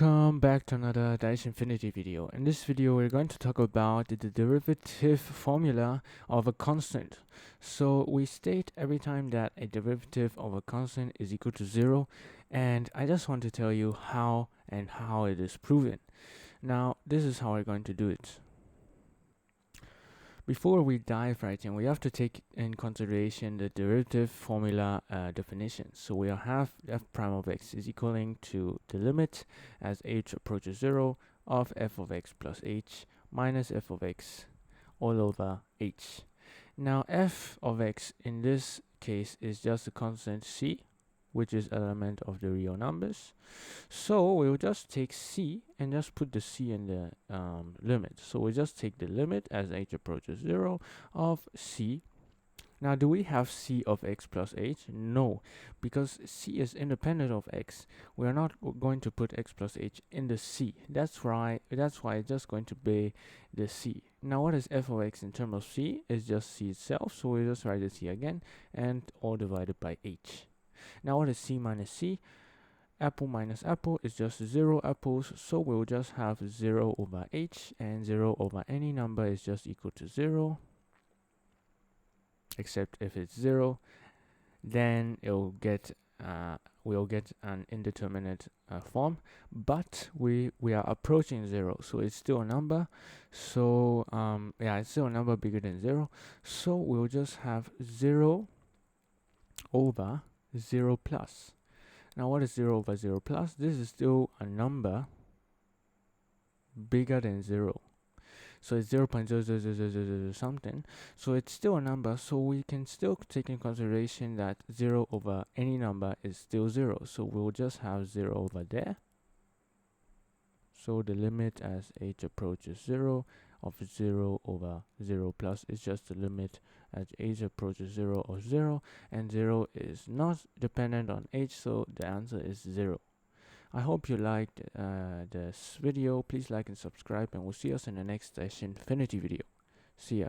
Welcome back to another Daishinfinity video. In this video we're going to talk about the derivative formula of a constant. So we state every time that a derivative of a constant is equal to 0, and I just want to tell you how it is proven. Now this is how we're going to do it. Before we dive right in, we have to take in consideration the derivative formula definition. So we'll have f prime of x is equaling to the limit as h approaches 0 of f of x plus h minus f of x all over h. Now f of x in this case is just a constant c, which is element of the real numbers. So we'll just take c and just put the c in the limit. So we just take the limit as h approaches 0 of c. Now, do we have c of x plus h? No, because c is independent of x. We are not going to put x plus h in the c. That's why it's just going to be the c. Now, what is f of x in terms of c? It's just c itself. So we just write the c again and all divided by h. Now, what is c minus c? Apple minus apple is just 0 apples, so we'll just have 0 over h, and 0 over any number is just equal to 0, except if it's 0, then we'll get an indeterminate form, but we are approaching 0, so it's still a number. So it's still a number bigger than 0, so we'll just have 0 over 0 plus. Now, what is 0 over 0 plus? This is still a number bigger than 0. So it's 0.00000 something. So it's still a number. So we can still take in consideration that 0 over any number is still 0. So we'll just have 0 over there. So the limit as h approaches 0 of 0 over 0 plus is just the limit as h approaches 0 of 0, and 0 is not dependent on h, so the answer is 0. I hope you liked this video. Please like and subscribe, and we'll see us in the next Daishinfinity video. See ya.